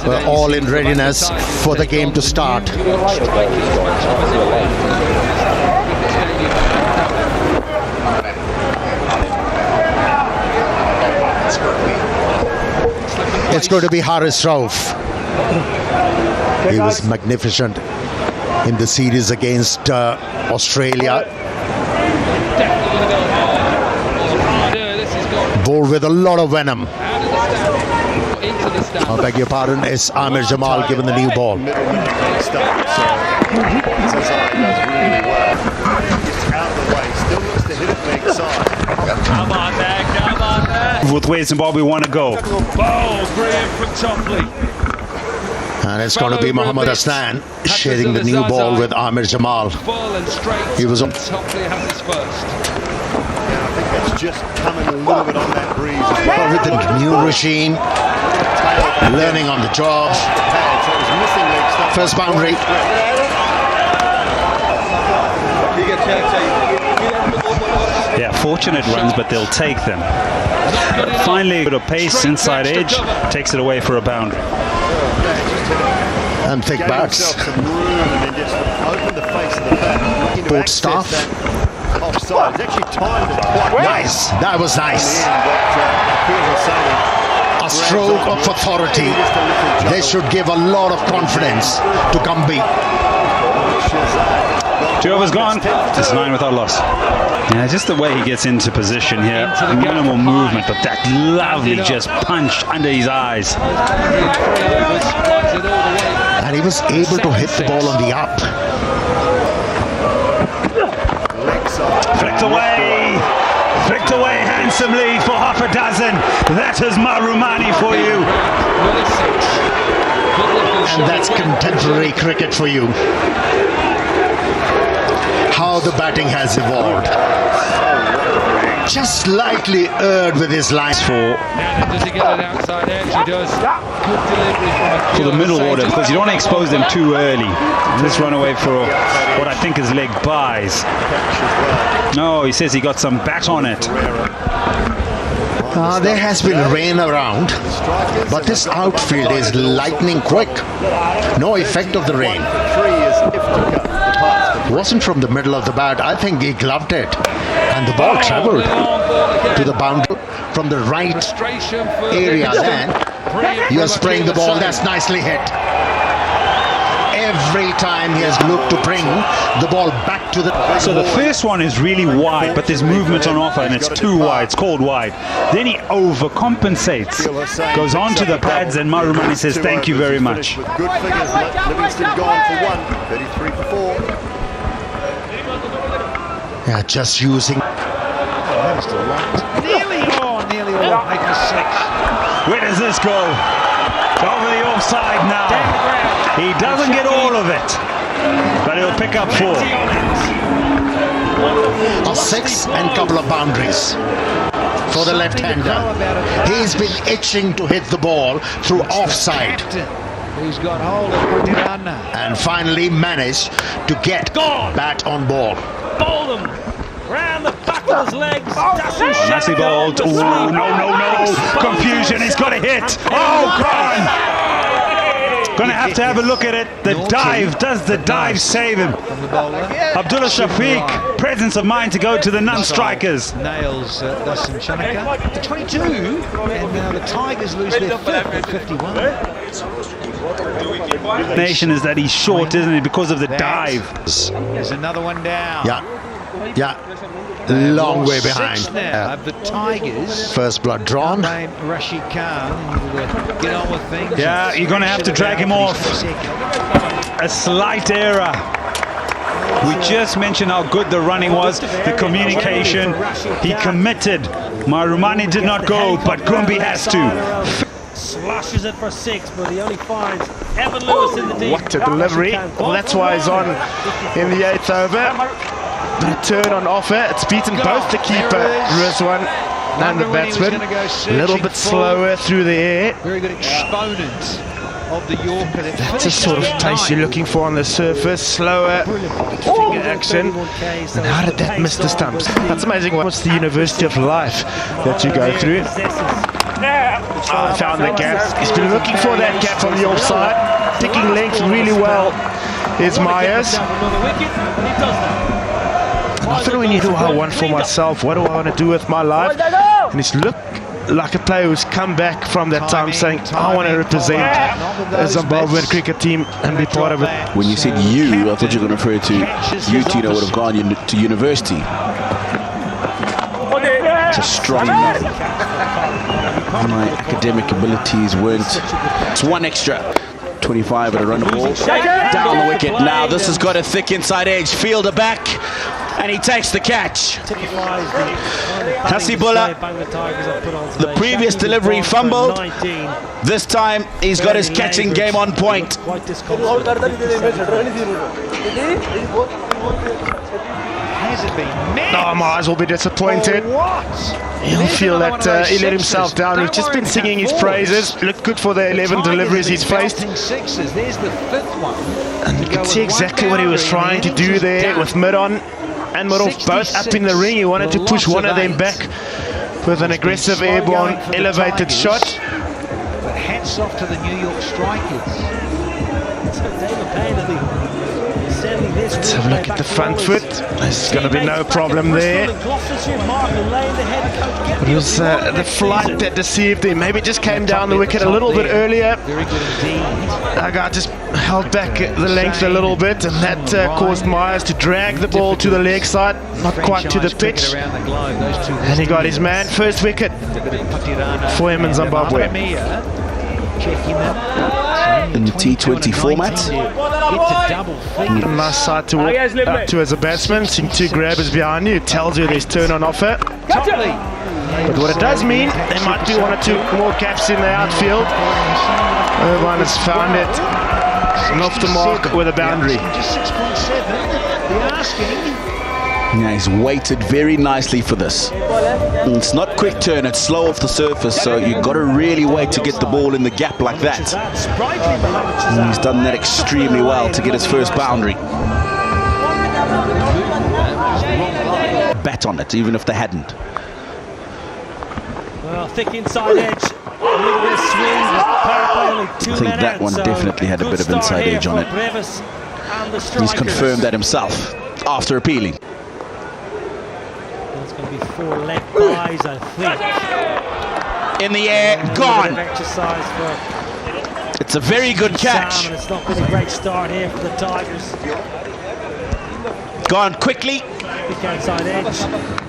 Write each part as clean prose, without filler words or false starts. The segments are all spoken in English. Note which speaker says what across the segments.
Speaker 1: We're all in readiness for the game to start. It's going to be Haris Rauf. He was magnificent in the series against Australia. Bowled with a lot of venom. I beg your pardon, is Amir Jamal given the new ball.
Speaker 2: Come on there.
Speaker 3: With where Zimbabwe want to go.
Speaker 2: Oh, brilliant from Topley.
Speaker 1: And it's going to be Mohammad Hassan sharing the new ball with Amir Jamal. He was on.
Speaker 2: Topley has his first.
Speaker 4: I think that's just coming a little bit on that breeze.
Speaker 1: With the new regime, learning on the job. First boundary.
Speaker 3: Yeah, fortunate runs, but they'll take them. Finally, a bit of pace, inside edge, takes it away for a boundary.
Speaker 1: And thick bats. Port staff.
Speaker 4: Offside. It's actually timed it quite
Speaker 1: Nice. That was nice. A stroke of authority. They should give a lot of confidence to Gumby.
Speaker 3: 2 overs gone. It's 9 without loss. Yeah, just the way he gets into position here. Minimal movement, but that lovely just punch under his eyes.
Speaker 1: And he was able to hit the ball on the up.
Speaker 3: Flicked away handsomely for half a dozen. That is Marumani for you.
Speaker 1: And that's contemporary cricket for you. How the batting has evolved. Just slightly erred with his lines for.
Speaker 2: Does he get it outside edge? He does. Good delivery
Speaker 3: For the middle order, because you don't want to expose them too early. Just run away for what I think is leg buys. No, he says he got some bat on it.
Speaker 1: There has been rain around, but this outfield is lightning quick. No effect of the rain. Wasn't from the middle of the bat. I think he gloved it, and the ball travelled to the boundary from the right area. Then you are spraying the ball. That's nicely hit. Every time he has looked to bring the ball back to the.
Speaker 3: So the first one is really wide, but there's movement on offer, and it's too wide. It's called wide. Then he overcompensates, goes on to the pads, and Marumani says, "Thank you very much."
Speaker 4: With good figures, Livingston gone for 1, 33 for 4.
Speaker 1: Yeah, just using.
Speaker 2: Nearly all, make a 6.
Speaker 3: Where does this go? Over the offside now. He doesn't get all of it, but he'll pick up 4.
Speaker 1: A 6 and couple of boundaries for the left-hander. He's been itching to hit the ball through offside.
Speaker 2: Who's got hold of Putirana.
Speaker 1: And finally managed to get bat on ball.
Speaker 2: Bowl them round the back of his legs.
Speaker 3: Nicely bowled. Ooh, no. Confusion. He's got a hit. Oh, gone. Gonna have to have a look at it. The dive. Does the dive save him? Abdullah Shafiq. Presence of mind to go to the non-strikers.
Speaker 2: Nails Dustin Chanaka. 22. And now the Tigers lose their fifth at 51.
Speaker 3: Nation is that he's short, isn't he, because of the dive.
Speaker 2: There's another one down.
Speaker 1: Yeah. Long way behind.
Speaker 2: 6 now of the Tigers.
Speaker 1: First blood drawn.
Speaker 2: Rashid Khan will get on with things.
Speaker 3: Yeah, you're going to have to drag him off. A slight error. We just mentioned how good the running was, the communication. He committed. Marumani did not go, but Gumby has to.
Speaker 5: Slashes it for 6, but he only finds Evan Lewis in the deep.
Speaker 6: What a delivery. Well, that's why he's on in the 8th over. Return on offer. It's beaten both the keeper, Rizwan, and the batsman. A little bit slower through the air.
Speaker 2: Very good exponent of the Yorker.
Speaker 6: That's the sort of pace you're looking for on the surface. Slower finger action. And how did that miss the stumps? That's amazing. What's the University of Life that you go through? Found the gap. He's been looking for that gap from the offside. Picking length really well is Myers. Often when you do, I want for myself, what do I want to do with my life? And he's looked like a player who's come back from that time saying, I want to represent the Zimbabwean cricket team and be part of it.
Speaker 7: When you said you, I thought you were going to refer to you, Tino, would have gone to university. It's a strong no. My academic abilities weren't. It's one extra. 25 at a run ball. Down the wicket. Now this has got a thick inside edge. Fielder back. And he takes the catch. Hasibullah, the previous delivery fumbled. This time he's got his catching game on point.
Speaker 2: Has it been missed?
Speaker 6: No, Myers will be disappointed. He'll feel that he let himself down. He's just been singing his praises. Looked good for the 11 deliveries he's faced.
Speaker 2: There's the fifth one.
Speaker 6: And you can see exactly what he was trying to do there with mid-on and Middle both up in the ring. He wanted to push one of them back with an aggressive airborne elevated shot.
Speaker 2: But hats off to the New York Strikers.
Speaker 6: Let's have a look at the front foot. There's going to be no problem there. It was the flight that deceived him. Maybe just came down the wicket a little bit earlier. That guy just held back the length a little bit, and that caused Myers to drag the ball to the leg side, not quite to the pitch. And he got his man. First wicket for him in Zimbabwe.
Speaker 7: In the T20 format.
Speaker 6: Nice side to walk up to as a batsman. Seeing two grabbers behind you, it tells you there's turn on offer. But what it does mean, there might be one or two more caps in the outfield. Irvine has found it. And off the mark with a boundary.
Speaker 7: Yeah, he's waited very nicely for this. It's not quick turn, it's slow off the surface, so you've got to really wait to get the ball in the gap like that. And he's done that extremely well to get his first boundary. Bet on it, even if they hadn't.
Speaker 5: Well, thick inside edge.
Speaker 7: I think that one definitely had a bit of inside edge on it. He's confirmed that himself after appealing.
Speaker 5: It's going to be 4 leg buys, I think.
Speaker 7: In the air, gone. It's a very good catch.
Speaker 5: It's not been a great start here for the Tigers.
Speaker 7: Gone quickly.
Speaker 5: Inside edge.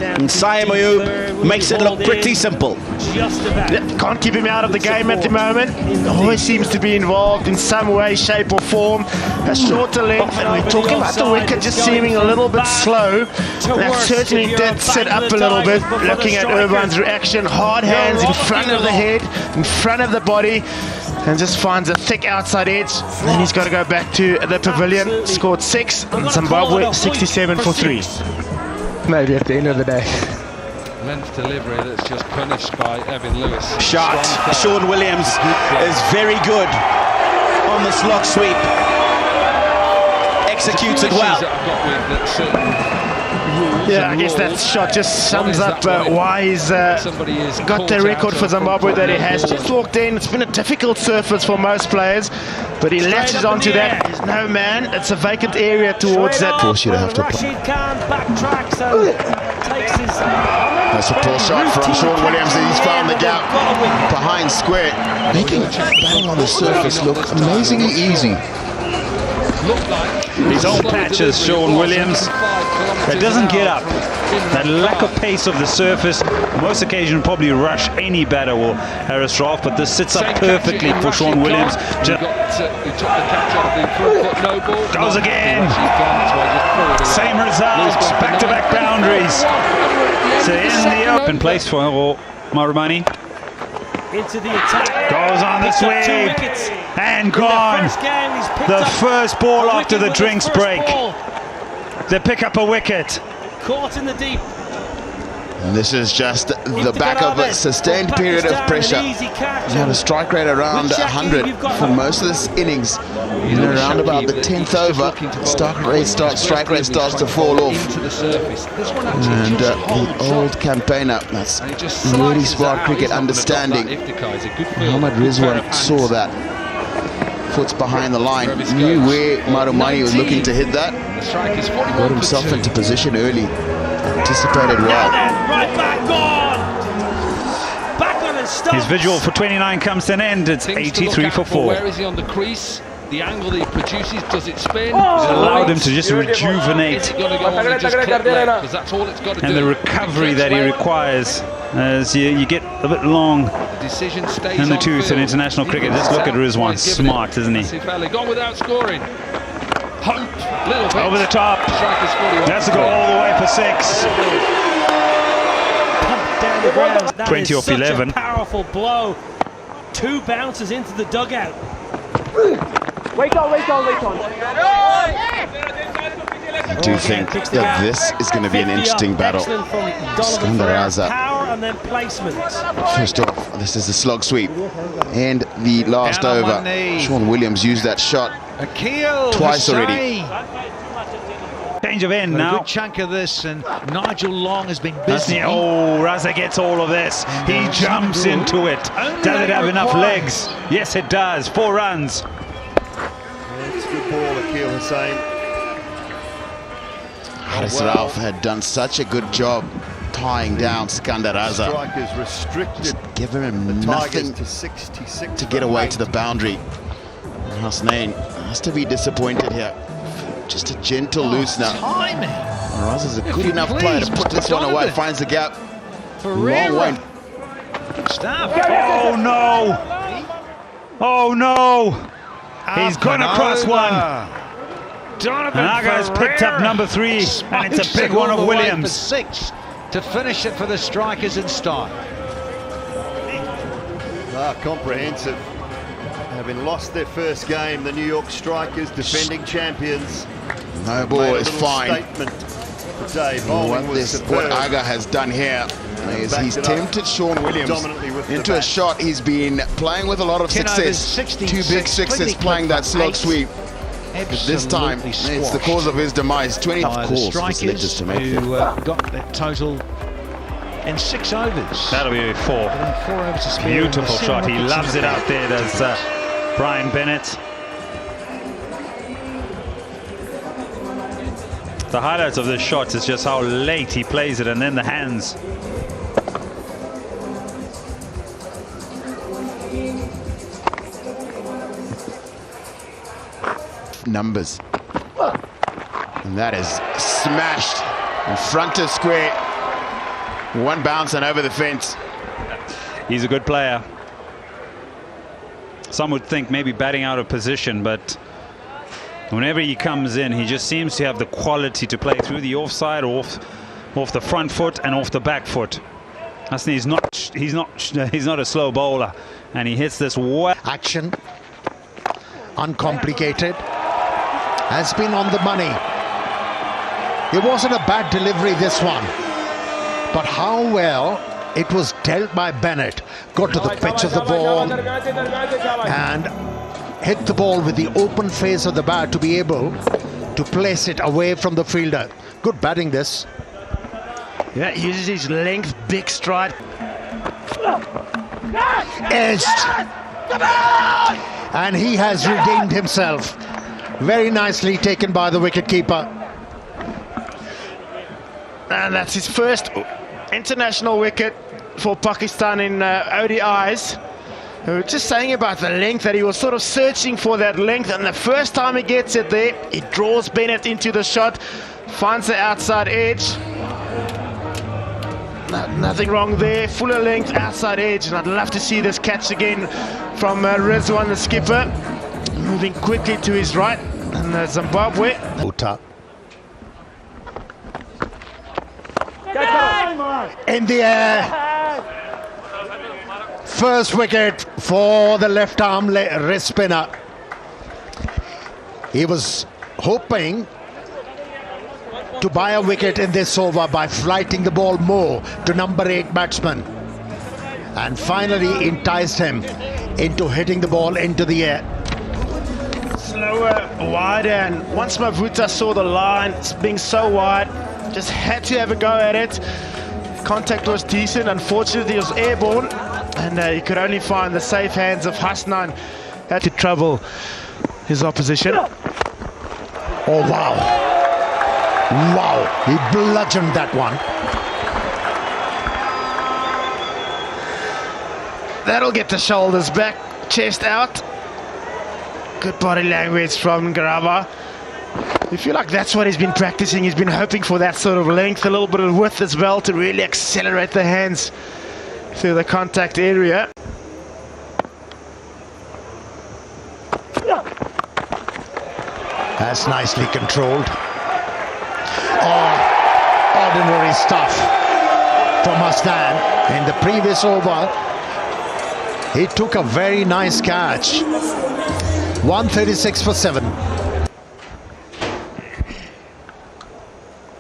Speaker 7: And Saimoyu makes it look pretty simple.
Speaker 5: Just about.
Speaker 6: Can't keep him out of the game at the moment. Always seems to be involved in some way, shape or form. A shorter length, and we're talking about the wicket just seeming a little bit slow. That certainly did sit up a little bit. Looking at Irvine's reaction, hard hands in front of the head, in front of the body, and just finds a thick outside edge. Then he's got to go back to the pavilion. Scored 6, and Zimbabwe 67 for 3. Maybe at the end of the day.
Speaker 8: Length delivery that's just punished by Evan Lewis.
Speaker 7: Shot. Sean Williams is very good on the slog sweep. Executed well.
Speaker 6: Yeah, I guess that shot just sums up why he's got the record for Zimbabwe that he has. Just walked in. It's been a difficult surface for most players, but he latches onto that. There's no man. It's a vacant area towards that.
Speaker 1: Of course, you'd have to play. That's a poor shot from Sean Williams. He's found the gap behind square, making batting on the surface look amazingly easy.
Speaker 3: His own patches, Sean Williams. That doesn't get up. That lack of pace of the surface, most occasions probably rush any batter or Harris Rauf, but this sits up perfectly for Sean Williams. Goes again. Same result, back-to-back boundaries. So in the open place for Marumani.
Speaker 5: Into the attack.
Speaker 3: Goes on the sweep and gone. The first ball after the drinks break. They pick up a wicket.
Speaker 5: Caught in the deep.
Speaker 6: And this is just the back of a sustained period of pressure. He had a strike rate around 100 for most of this innings. And around about the 10th over, strike rate starts to fall off. And the old campaigner, that's really smart cricket understanding. Mohammad Rizwan saw that. Foots behind the line, knew where Marumani was looking to hit that. Got himself into position early. Anticipated well.
Speaker 5: Right back on. Back on and stop.
Speaker 3: His visual for 29 comes to an end. It's 83 for 4.
Speaker 8: Where is he on the crease? The angle that he produces, does it spin?
Speaker 3: It's allowed him to just rejuvenate.
Speaker 8: Is it going to go on and just clip left? Because that's all it's got to do.
Speaker 3: And the recovery that he requires as you get a bit long
Speaker 8: Decision stays
Speaker 3: in the
Speaker 8: on
Speaker 3: tooth in
Speaker 8: field.
Speaker 3: international cricket. Just look at Rizwan, smart, isn't he?
Speaker 8: Gone without scoring. Hope, little bit.
Speaker 3: Over the top.
Speaker 8: Strikers 41.
Speaker 3: That's to go all the way for 6.
Speaker 5: Pumped down the ground. That
Speaker 3: 20
Speaker 5: is
Speaker 3: off
Speaker 5: such
Speaker 3: 11.
Speaker 5: a powerful blow. 2 bounces into the dugout.
Speaker 6: I do think that this is going to be an interesting battle. Skandar Raza.
Speaker 5: Power and then placements.
Speaker 6: First off, this is the slog sweep. And the last
Speaker 2: Down on
Speaker 6: over,
Speaker 2: one knee.
Speaker 6: Sean Williams used that shot
Speaker 2: Akil
Speaker 6: twice
Speaker 2: Hussain.
Speaker 6: already.
Speaker 3: Change of end
Speaker 2: A
Speaker 3: now.
Speaker 2: good chunk of this, and Nigel Long has been
Speaker 3: That's
Speaker 2: busy.
Speaker 3: the- Oh, Raza gets all of this. He jumps into it. Does it have enough legs? Yes, it does. 4 runs.
Speaker 4: It's a good ball, Akil Hussain.
Speaker 6: Haris Rauf had done such a good job tying down Skandar Raza.
Speaker 4: Strikers restricted
Speaker 6: Giving him
Speaker 4: the Tigers
Speaker 6: nothing
Speaker 4: to 66
Speaker 6: to get away to the boundary. Hasnain has to be disappointed here. Just a gentle loosener.
Speaker 2: Timing.
Speaker 6: Raza's a
Speaker 2: If
Speaker 6: good
Speaker 2: you
Speaker 6: enough player to
Speaker 2: please,
Speaker 6: put
Speaker 2: Mr.
Speaker 6: this one away.
Speaker 2: Donovan.
Speaker 6: Finds the gap. Long
Speaker 2: Ferreira.
Speaker 6: way.
Speaker 2: Good stuff.
Speaker 3: Oh, no. Oh, no. He's gone across one.
Speaker 2: Donovan
Speaker 3: And Aga's picked up
Speaker 2: Ferreira
Speaker 3: number 3, and it's a
Speaker 2: smokes
Speaker 3: big
Speaker 2: it
Speaker 3: one
Speaker 2: all
Speaker 3: of
Speaker 2: the way
Speaker 3: Williams.
Speaker 2: For 6 to finish it for the Strikers in style.
Speaker 4: Comprehensive. Having lost their first game, the New York Strikers, defending champions,
Speaker 6: No ball
Speaker 4: made a
Speaker 6: is
Speaker 4: little
Speaker 6: fine.
Speaker 4: statement today. Bowling was
Speaker 6: What
Speaker 4: superb.
Speaker 6: Aga has done here is
Speaker 4: Backed
Speaker 6: he's
Speaker 4: it up
Speaker 6: tempted Sean Williams
Speaker 4: dominantly with the
Speaker 6: into a
Speaker 4: bat.
Speaker 6: shot he's been playing with a lot of
Speaker 2: 10 overs,
Speaker 6: success.
Speaker 2: 16
Speaker 6: 2 big
Speaker 2: six,
Speaker 6: 6s playing that slog sweep. But this time, it's the cause of his demise. 20
Speaker 2: by
Speaker 6: of
Speaker 2: the
Speaker 6: course,
Speaker 2: Strikers,
Speaker 6: this led us to make it.
Speaker 2: who got that total in 6 overs.
Speaker 3: That'll be 4.
Speaker 2: 4 overs to spare.
Speaker 3: Beautiful shot. He loves it out there, does Brian Bennett. The highlights of this shot is just how late he plays it, and then the hands.
Speaker 6: Numbers. And that is smashed in front of square. 1 bounce and over the fence.
Speaker 3: He's a good player. Some would think maybe batting out of position, but whenever he comes in, he just seems to have the quality to play through the offside, off the front foot and off the back foot. He's not a slow bowler, and he hits this well.
Speaker 1: Action, uncomplicated, has been on the money. It wasn't a bad delivery, this one, but how well it was dealt by Bennett. Got to the pitch of the ball and hit the ball with the open face of the bat to be able to place it away from the fielder. Good batting this.
Speaker 6: Yeah, he uses his length, big stride.
Speaker 1: Edged. And he has redeemed himself. Very nicely taken by the wicketkeeper.
Speaker 6: And that's his first international wicket for Pakistan in ODIs. We were just saying about the length, that he was sort of searching for that length, and the first time he gets it there, he draws Bennett into the shot, finds the outside edge. Nothing wrong there, fuller length, outside edge, and I'd love to see this catch again from Rizwan, the skipper. Moving quickly to his right, and Zimbabwe.
Speaker 1: Uta. In the air. First wicket for the left arm wrist spinner. He was hoping to buy a wicket in this over by flighting the ball more to number 8 batsman, and finally enticed him into hitting the ball into the air.
Speaker 6: Slower, wider, and once Mavuta saw the line being so wide, just had to have a go at it. Contact was decent, unfortunately it was airborne, and he could only find the safe hands of Hasnain. Had to trouble his opposition.
Speaker 1: Oh wow, wow, he bludgeoned that one.
Speaker 6: That'll get the shoulders back, chest out. Good body language from Garava. I feel like that's what he's been practicing. He's been hoping for that sort of length, a little bit of width as well, to really accelerate the hands through the contact area.
Speaker 1: That's nicely controlled. Oh, ordinary stuff from Hasnain. In the previous over, he took a very nice catch. 136 for 7.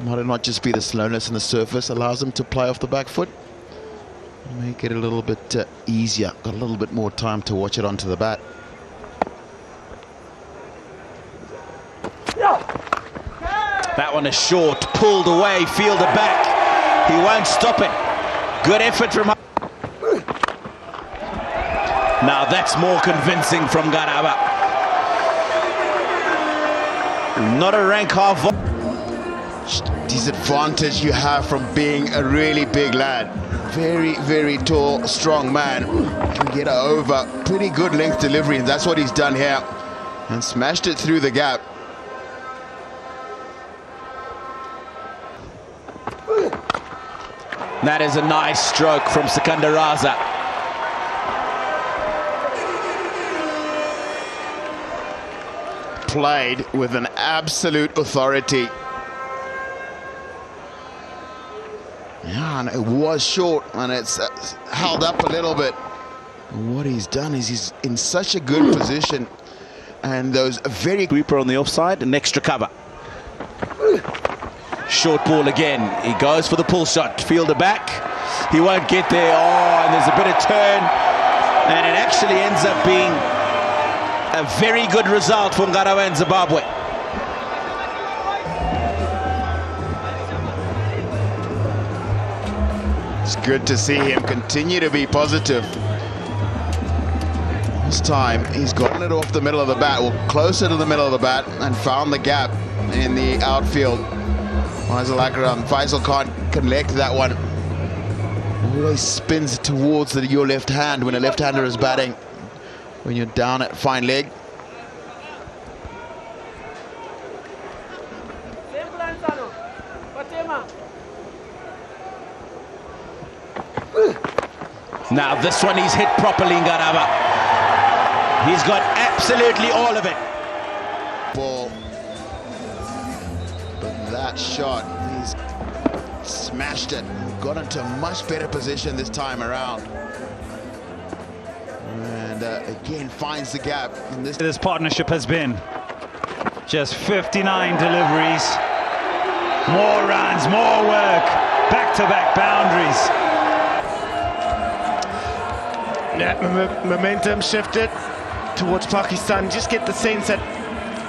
Speaker 9: Might it not just be the slowness in the surface allows him to play off the back foot? Make it a little bit easier. Got a little bit more time to watch it onto the bat.
Speaker 7: That one is short, pulled away, fielded back. He won't stop it. Good effort from... Now that's more convincing from Garava. Not a rank half.
Speaker 9: Disadvantage you have from being a really big lad. Very, very tall, strong man. Can get over pretty good length delivery, and that's what he's done here. And smashed it through the gap.
Speaker 7: That is a nice stroke from Sikandar Raza.
Speaker 9: Played with an absolute authority. Yeah, and it was short, and it's held up a little bit. And what he's done is he's in such a good position, and those very...
Speaker 7: Sweeper on the offside, an extra cover. Short ball again. He goes for the pull shot. Fielder back. He won't get there. Oh, and there's a bit of turn. And it actually ends up being a very good result from Garava and Zimbabwe.
Speaker 9: It's good to see him continue to be positive. This time he's gotten it off the middle of the bat, well, closer to the middle of the bat, and found the gap in the outfield. Faisal can't collect that one. Always spins towards your left hand when a left-hander is batting. When you're down at fine leg.
Speaker 7: Now this one he's hit properly in Garava. He's got absolutely all of it.
Speaker 9: Ball. But that shot, he's smashed it. Got into a much better position this time around. And again finds the gap. And
Speaker 3: This partnership has been just 59 deliveries. More runs, more work, back-to-back boundaries.
Speaker 6: Yeah, momentum shifted towards Pakistan. Just get the sense that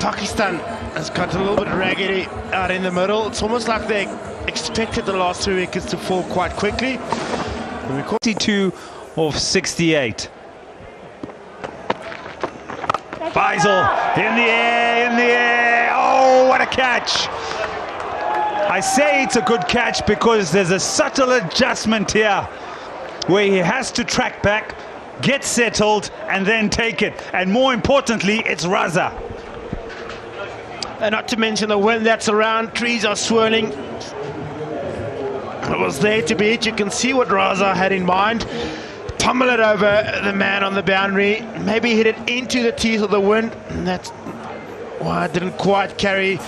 Speaker 6: Pakistan has got a little bit raggedy out in the middle. It's almost like they expected the last 3 wickets to fall quite quickly.
Speaker 3: 52 of 68. Faisal in the air, in the air. Oh, what a catch. I say it's a good catch because there's a subtle adjustment here where he has to track back, get settled, and then take it. And more importantly, it's Raza.
Speaker 6: And not to mention the wind that's around, trees are swirling. It was there to beat. You can see what Raza had in mind. Pummel it over the man on the boundary, maybe hit it into the teeth of the wind. And that's why it didn't quite carry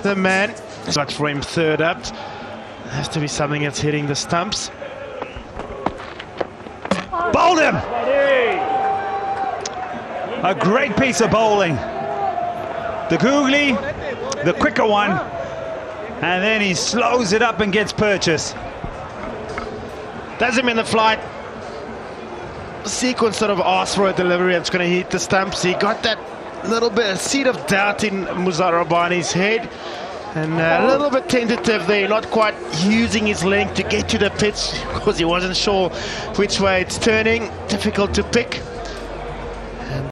Speaker 6: the man. But for him third up, it has to be something that's hitting the stumps.
Speaker 3: Bowled him! A great piece of bowling. The googly, the quicker one, and then he slows it up and gets purchase.
Speaker 6: Does him in the flight. Sequence sort of asked for a delivery that's going to hit the stumps. He got that little bit, a seed of doubt in Musa Rabani's head. And a little bit tentative there, not quite using his length to get to the pitch because he wasn't sure which way it's turning. Difficult to pick.